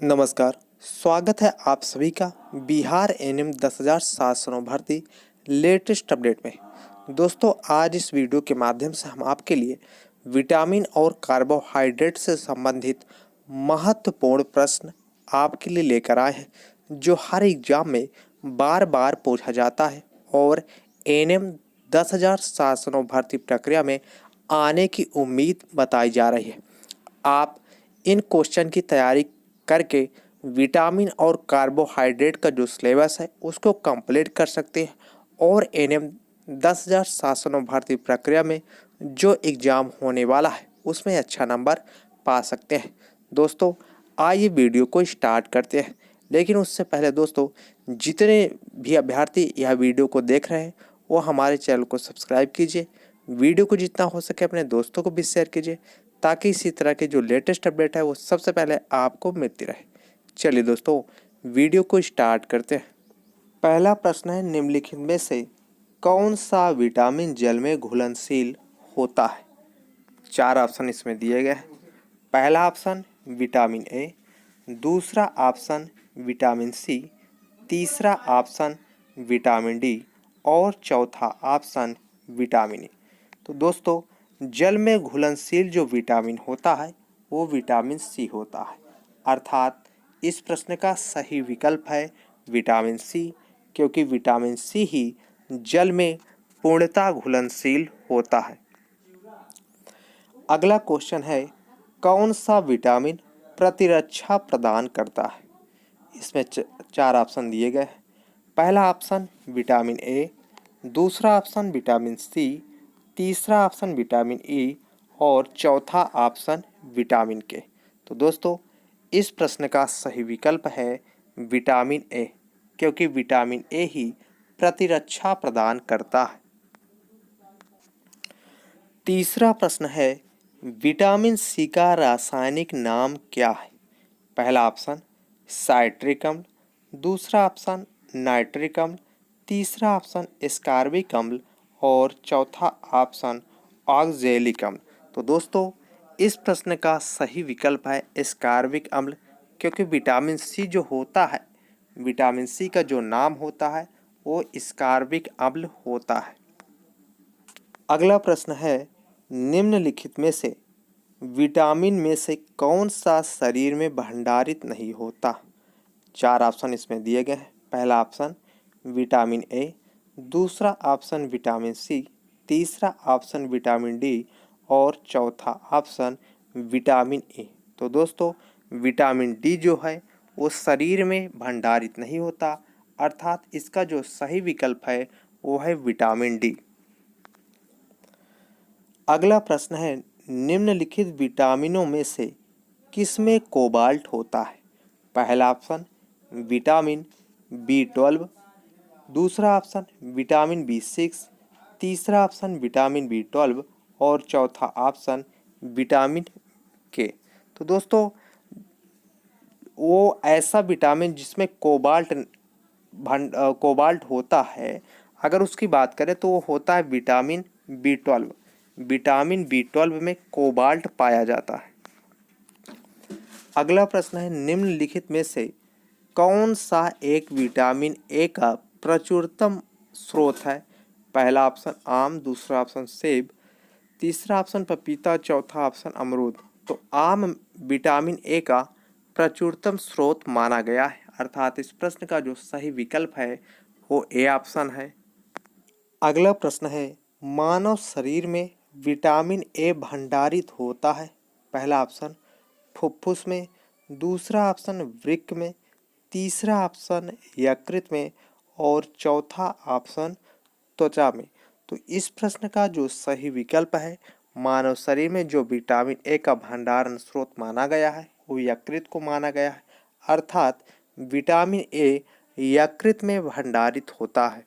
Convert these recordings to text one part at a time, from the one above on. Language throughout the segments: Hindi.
नमस्कार। स्वागत है आप सभी का बिहार एनएम 10,709 भर्ती लेटेस्ट अपडेट में। दोस्तों, आज इस वीडियो के माध्यम से हम आपके लिए विटामिन और कार्बोहाइड्रेट से संबंधित महत्वपूर्ण प्रश्न आपके लिए लेकर आए हैं, जो हर एग्जाम में बार बार पूछा जाता है और एनएम 10,709 भर्ती प्रक्रिया में आने की उम्मीद बताई जा रही है। आप इन क्वेश्चन की तैयारी करके विटामिन और कार्बोहाइड्रेट का जो सिलेबस है उसको कंप्लीट कर सकते हैं और एनएम 10,709 भर्ती प्रक्रिया में जो एग्ज़ाम होने वाला है उसमें अच्छा नंबर पा सकते हैं। दोस्तों, आइए वीडियो को स्टार्ट करते हैं, लेकिन उससे पहले दोस्तों, जितने भी अभ्यर्थी यह वीडियो को देख रहे हैं वो हमारे चैनल को सब्सक्राइब कीजिए। वीडियो को जितना हो सके अपने दोस्तों को भी शेयर कीजिए, ताकि इसी तरह के जो लेटेस्ट अपडेट है वो सबसे पहले आपको मिलती रहे। चलिए दोस्तों, वीडियो को स्टार्ट करते हैं। पहला प्रश्न है, निम्नलिखित में से कौन सा विटामिन जल में घुलनशील होता है? 4 ऑप्शन इसमें दिए गए हैं। पहला ऑप्शन विटामिन ए, दूसरा ऑप्शन विटामिन सी, तीसरा ऑप्शन विटामिन डी और चौथा ऑप्शन विटामिन ई। तो दोस्तों, जल में घुलनशील जो विटामिन होता है वो विटामिन सी होता है, अर्थात इस प्रश्न का सही विकल्प है विटामिन सी, क्योंकि विटामिन सी ही जल में पूर्णतः घुलनशील होता है। अगला क्वेश्चन है, कौन सा विटामिन प्रतिरक्षा प्रदान करता है? इसमें 4 ऑप्शन दिए गए हैं। पहला ऑप्शन विटामिन ए, दूसरा ऑप्शन विटामिन सी, तीसरा ऑप्शन विटामिन ई और चौथा ऑप्शन विटामिन के। तो दोस्तों, इस प्रश्न का सही विकल्प है विटामिन ए, क्योंकि विटामिन ए ही प्रतिरक्षा प्रदान करता है। तीसरा प्रश्न है, विटामिन सी का रासायनिक नाम क्या है? पहला ऑप्शन साइट्रिक अम्ल, दूसरा ऑप्शन नाइट्रिक अम्ल, तीसरा ऑप्शन एस्कॉर्बिक अम्ल और चौथा ऑप्शन ऑक्जेलिक अम्ल। तो दोस्तों, इस प्रश्न का सही विकल्प है एस्कॉर्बिक अम्ल, क्योंकि विटामिन सी जो होता है, विटामिन सी का जो नाम होता है वो एस्कॉर्बिक अम्ल होता है। अगला प्रश्न है, निम्नलिखित में से विटामिन में से कौन सा शरीर में भंडारित नहीं होता? 4 ऑप्शन इसमें दिए गए हैं। पहला ऑप्शन विटामिन ए, दूसरा ऑप्शन विटामिन सी, तीसरा ऑप्शन विटामिन डी और चौथा ऑप्शन विटामिन ए। तो दोस्तों, विटामिन डी जो है वो शरीर में भंडारित नहीं होता, अर्थात इसका जो सही विकल्प है वो है विटामिन डी। अगला प्रश्न है, निम्नलिखित विटामिनों में से किसमें कोबाल्ट होता है? पहला ऑप्शन विटामिन B12, दूसरा ऑप्शन विटामिन B6, तीसरा ऑप्शन विटामिन B12 और चौथा ऑप्शन विटामिन के। तो दोस्तों, वो ऐसा विटामिन जिसमें कोबाल्ट होता है, अगर उसकी बात करें तो वो होता है विटामिन B12। विटामिन B12 में कोबाल्ट पाया जाता है। अगला प्रश्न है, निम्नलिखित में से कौन सा एक विटामिन ए का प्रचुरतम स्रोत है? पहला ऑप्शन आम, दूसरा ऑप्शन सेब, तीसरा ऑप्शन पपीता, चौथा ऑप्शन अमरूद। तो आम विटामिन ए का प्रचुरतम स्रोत माना गया है, अर्थात इस प्रश्न का जो सही विकल्प है वो ए ऑप्शन है। अगला प्रश्न है, मानव शरीर में विटामिन ए भंडारित होता है? पहला ऑप्शन फुफ्फुस में, दूसरा ऑप्शन वृक्क में, तीसरा ऑप्शन यकृत में और चौथा ऑप्शन त्वचा में। तो इस प्रश्न का जो सही विकल्प है, मानव शरीर में जो विटामिन ए का भंडारण स्रोत माना गया है वो यकृत को माना गया है, अर्थात विटामिन ए यकृत में भंडारित होता है।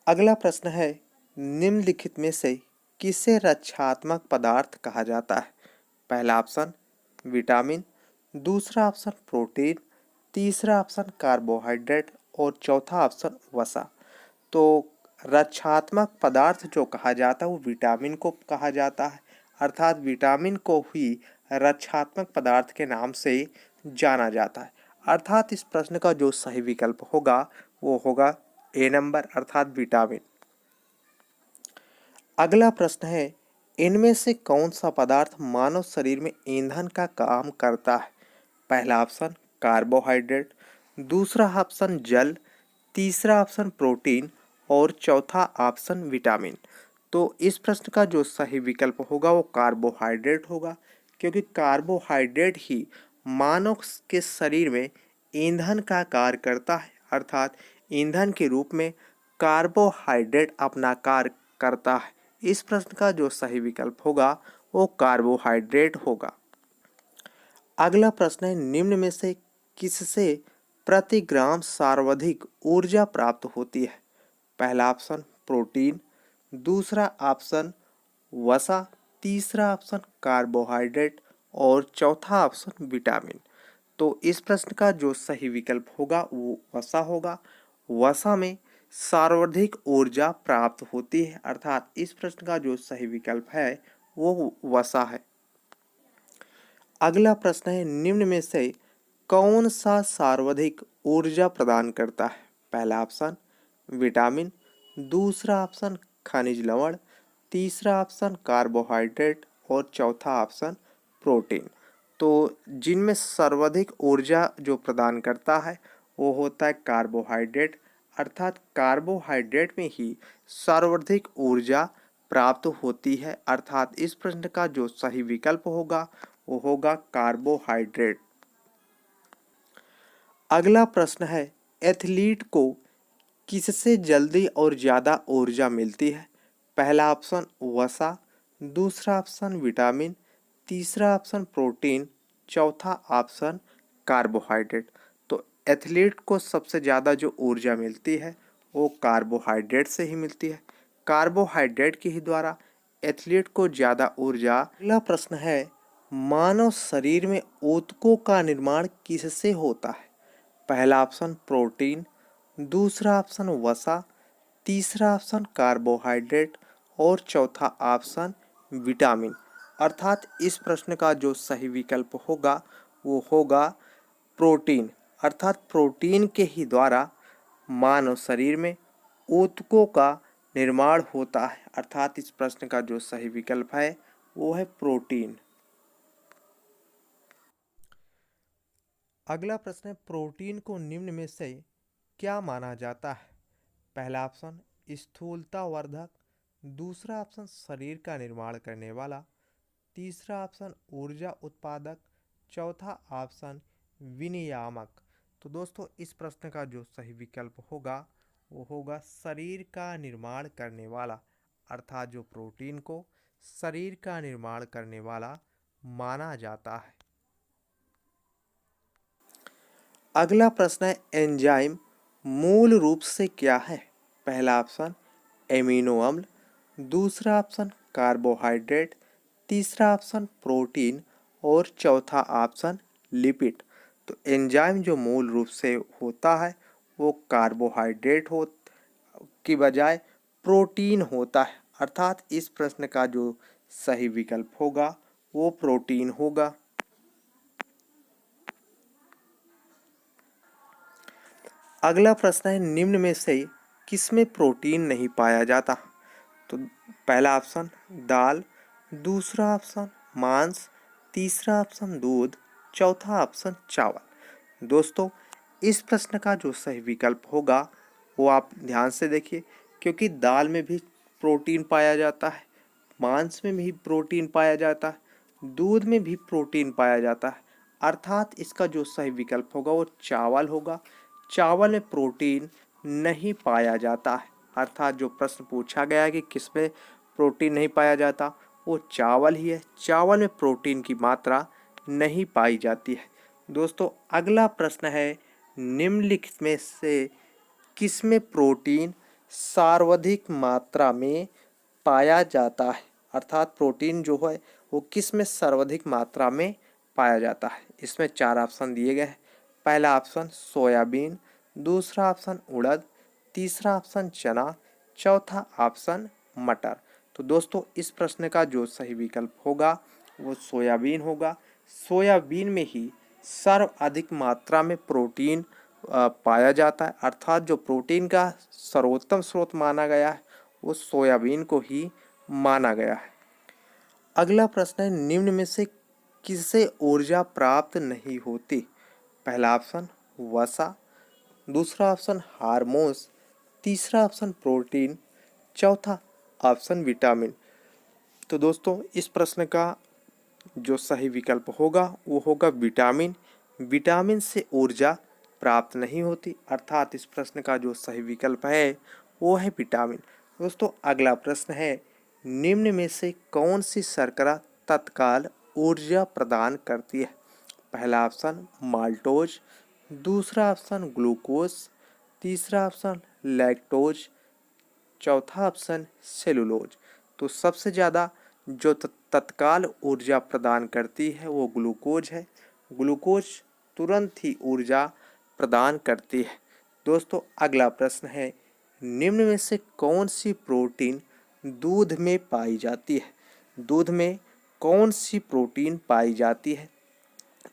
अगला प्रश्न है, निम्नलिखित में से किसे रक्षात्मक पदार्थ कहा जाता है? पहला ऑप्शन विटामिन, दूसरा ऑप्शन प्रोटीन, तीसरा ऑप्शन कार्बोहाइड्रेट और चौथा ऑप्शन वसा। तो रक्षात्मक पदार्थ जो कहा जाता है वो विटामिन को कहा जाता है, अर्थात विटामिन को ही रक्षात्मक पदार्थ के नाम से जाना जाता है। अर्थात इस प्रश्न का जो सही विकल्प होगा वो होगा ए नंबर अर्थात विटामिन। अगला प्रश्न है, इनमें से कौन सा पदार्थ मानव शरीर में ईंधन का काम करता है? पहला ऑप्शन कार्बोहाइड्रेट, दूसरा ऑप्शन जल, तीसरा ऑप्शन प्रोटीन और चौथा ऑप्शन विटामिन। तो इस प्रश्न का जो सही विकल्प होगा वो कार्बोहाइड्रेट होगा, क्योंकि कार्बोहाइड्रेट ही मानव के शरीर में ईंधन का कार्य करता है। अर्थात ईंधन के रूप में कार्बोहाइड्रेट अपना कार्य करता है। इस प्रश्न का जो सही विकल्प होगा वो कार्बोहाइड्रेट होगा। अगला प्रश्न है, निम्न में से किससे प्रति ग्राम सर्वाधिक ऊर्जा प्राप्त होती है? पहला ऑप्शन प्रोटीन, दूसरा ऑप्शन वसा, तीसरा ऑप्शन कार्बोहाइड्रेट और चौथा ऑप्शन विटामिन। तो इस प्रश्न का जो सही विकल्प होगा वो वसा होगा। वसा में सर्वाधिक ऊर्जा प्राप्त होती है। अर्थात इस प्रश्न का जो सही विकल्प है वो वसा है। अगला प्रश्न है, निम्न में से कौन सा सर्वाधिक ऊर्जा प्रदान करता है? पहला ऑप्शन विटामिन, दूसरा ऑप्शन खनिज लवण, तीसरा ऑप्शन कार्बोहाइड्रेट और चौथा ऑप्शन प्रोटीन। तो जिनमें सर्वाधिक ऊर्जा जो प्रदान करता है वो होता है कार्बोहाइड्रेट। अर्थात कार्बोहाइड्रेट में ही सर्वाधिक ऊर्जा प्राप्त होती है। अर्थात इस प्रश्न का जो सही विकल्प होगा वो होगा कार्बोहाइड्रेट। अगला प्रश्न है, एथलीट को किससे जल्दी और ज़्यादा ऊर्जा मिलती है? पहला ऑप्शन वसा, दूसरा ऑप्शन विटामिन, तीसरा ऑप्शन प्रोटीन, चौथा ऑप्शन कार्बोहाइड्रेट। तो एथलीट को सबसे ज़्यादा जो ऊर्जा मिलती है वो कार्बोहाइड्रेट से ही मिलती है। कार्बोहाइड्रेट के ही द्वारा एथलीट को ज़्यादा ऊर्जा। अगला प्रश्न है, मानव शरीर में ऊतकों का निर्माण किससे होता है? पहला ऑप्शन प्रोटीन, दूसरा ऑप्शन वसा, तीसरा ऑप्शन कार्बोहाइड्रेट और चौथा ऑप्शन विटामिन। अर्थात इस प्रश्न का जो सही विकल्प होगा वो होगा प्रोटीन। अर्थात प्रोटीन के ही द्वारा मानव शरीर में ऊतकों का निर्माण होता है। अर्थात इस प्रश्न का जो सही विकल्प है वो है प्रोटीन। अगला प्रश्न है, प्रोटीन को निम्न में से क्या माना जाता है? पहला ऑप्शन स्थूलता वर्धक, दूसरा ऑप्शन शरीर का निर्माण करने वाला, तीसरा ऑप्शन ऊर्जा उत्पादक, चौथा ऑप्शन विनियामक। तो दोस्तों इस प्रश्न का जो सही विकल्प होगा वो होगा शरीर का निर्माण करने वाला। अर्थात जो प्रोटीन को शरीर का निर्माण करने वाला माना जाता है। अगला प्रश्न है, एंजाइम मूल रूप से क्या है? पहला ऑप्शन एमिनो अम्ल, दूसरा ऑप्शन कार्बोहाइड्रेट, तीसरा ऑप्शन प्रोटीन और चौथा ऑप्शन लिपिड। तो एंजाइम जो मूल रूप से होता है वो कार्बोहाइड्रेट हो की बजाय प्रोटीन होता है। अर्थात इस प्रश्न का जो सही विकल्प होगा वो प्रोटीन होगा। अगला प्रश्न है, निम्न में से किसमें प्रोटीन नहीं पाया जाता? तो पहला ऑप्शन दाल, दूसरा ऑप्शन मांस, तीसरा ऑप्शन दूध, चौथा ऑप्शन चावल। दोस्तों इस प्रश्न का जो सही विकल्प होगा वो आप ध्यान से देखिए, क्योंकि दाल में भी प्रोटीन पाया जाता है, मांस में भी प्रोटीन पाया जाता है, दूध में भी प्रोटीन पाया जाता है। अर्थात इसका जो सही विकल्प होगा वो चावल होगा। चावल में प्रोटीन नहीं पाया जाता है। अर्थात जो प्रश्न पूछा गया है कि किसमें प्रोटीन नहीं पाया जाता वो चावल ही है। चावल में प्रोटीन की मात्रा नहीं पाई जाती है। दोस्तों अगला प्रश्न है, निम्नलिखित में से किसमें प्रोटीन सर्वाधिक मात्रा में पाया जाता है? अर्थात प्रोटीन जो है वो किस में सर्वाधिक मात्रा में पाया जाता है? इसमें चार ऑप्शन दिए गए हैं। पहला ऑप्शन सोयाबीन, दूसरा ऑप्शन उड़द, तीसरा ऑप्शन चना, चौथा ऑप्शन मटर। तो दोस्तों इस प्रश्न का जो सही विकल्प होगा वो सोयाबीन होगा। सोयाबीन में ही सर्वाधिक मात्रा में प्रोटीन पाया जाता है, अर्थात जो प्रोटीन का सर्वोत्तम स्रोत माना गया है वो सोयाबीन को ही माना गया है। अगला प्रश्न है, निम्न में से किससे ऊर्जा प्राप्त नहीं होती? पहला ऑप्शन वसा, दूसरा ऑप्शन हार्मोन्स, तीसरा ऑप्शन प्रोटीन, चौथा ऑप्शन विटामिन। तो दोस्तों इस प्रश्न का जो सही विकल्प होगा वो होगा विटामिन। विटामिन से ऊर्जा प्राप्त नहीं होती, अर्थात इस प्रश्न का जो सही विकल्प है वो है विटामिन। दोस्तों अगला प्रश्न है, निम्न में से कौन सी शर्करा तत्काल ऊर्जा प्रदान करती है? पहला ऑप्शन माल्टोज, दूसरा ऑप्शन ग्लूकोज, तीसरा ऑप्शन लैक्टोज, चौथा ऑप्शन सेलुलोज। तो सबसे ज़्यादा जो तत्काल ऊर्जा प्रदान करती है वो ग्लूकोज है। ग्लूकोज तुरंत ही ऊर्जा प्रदान करती है। दोस्तों अगला प्रश्न है, निम्न में से कौन सी प्रोटीन दूध में पाई जाती है? दूध में कौन सी प्रोटीन पाई जाती है?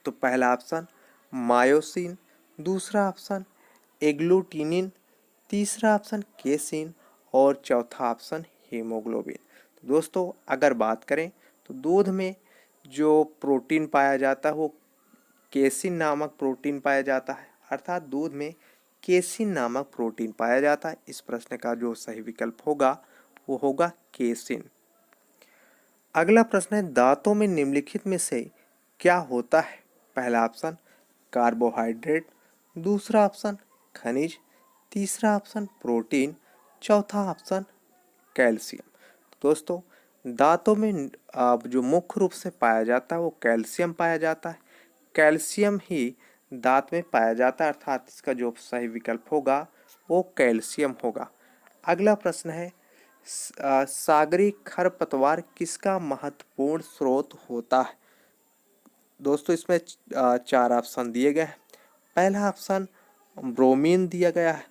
तो पहला ऑप्शन मायोसिन, दूसरा ऑप्शन एग्लूटिनिन, तीसरा ऑप्शन केसिन और चौथा ऑप्शन हीमोग्लोबिन। तो दोस्तों अगर बात करें तो दूध में जो प्रोटीन पाया जाता है वो केसिन नामक प्रोटीन पाया जाता है, अर्थात दूध में केसिन नामक प्रोटीन पाया जाता है। इस प्रश्न का जो सही विकल्प होगा वो होगा केसिन। अगला प्रश्न है, दांतों में निम्नलिखित में से क्या होता है? पहला ऑप्शन कार्बोहाइड्रेट, दूसरा ऑप्शन खनिज, तीसरा ऑप्शन प्रोटीन, चौथा ऑप्शन कैल्शियम। दोस्तों दांतों में जो मुख्य रूप से पाया जाता है वो कैल्शियम पाया जाता है। कैल्शियम ही दांत में पाया जाता है, अर्थात इसका जो सही विकल्प होगा वो कैल्शियम होगा। अगला प्रश्न है, सागरी खरपतवार किसका महत्वपूर्ण स्रोत होता है? दोस्तों इसमें चार ऑप्शन दिए गए हैं। पहला ऑप्शन ब्रोमीन दिया गया है,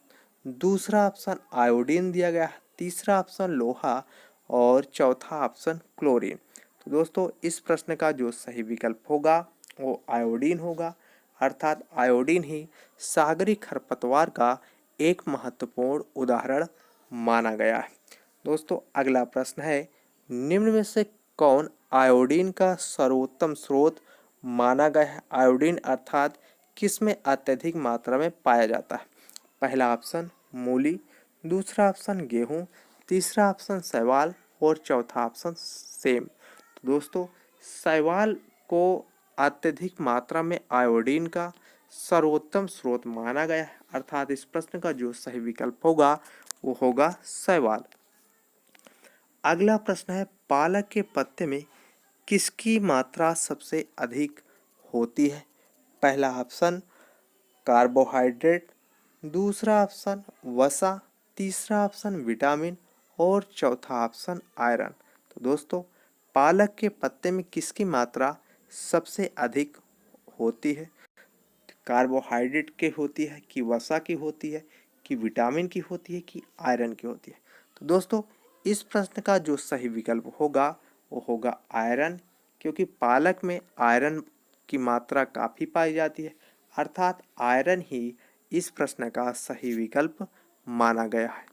दूसरा ऑप्शन आयोडीन दिया गया है, तीसरा ऑप्शन लोहा और चौथा ऑप्शन क्लोरीन। तो दोस्तों इस प्रश्न का जो सही विकल्प होगा वो आयोडीन होगा, अर्थात आयोडीन ही सागरी खरपतवार का एक महत्वपूर्ण उदाहरण माना गया है। दोस्तों अगला प्रश्न है, निम्न में से कौन आयोडीन का सर्वोत्तम स्रोत माना गया है? आयोडीन अर्थात किस में अत्यधिक मात्रा में पाया जाता है? पहला ऑप्शन मूली, दूसरा ऑप्शन गेहूं, तीसरा ऑप्शन शैवाल और चौथा ऑप्शन सेम। तो दोस्तों शैवाल को अत्यधिक मात्रा में आयोडीन का सर्वोत्तम स्रोत माना गया है, अर्थात इस प्रश्न का जो सही विकल्प होगा वो होगा शैवाल। अगला प्रश्न है, पालक के पत्ते में किसकी मात्रा सबसे अधिक होती है? पहला ऑप्शन कार्बोहाइड्रेट, दूसरा ऑप्शन वसा, तीसरा ऑप्शन विटामिन और चौथा ऑप्शन आयरन। तो दोस्तों पालक के पत्ते में किसकी मात्रा सबसे अधिक होती है? कार्बोहाइड्रेट की होती है कि वसा की होती है कि विटामिन की होती है कि आयरन की होती है? तो दोस्तों इस प्रश्न का जो सही विकल्प होगा वो होगा आयरन, क्योंकि पालक में आयरन की मात्रा काफ़ी पाई जाती है, अर्थात आयरन ही इस प्रश्न का सही विकल्प माना गया है।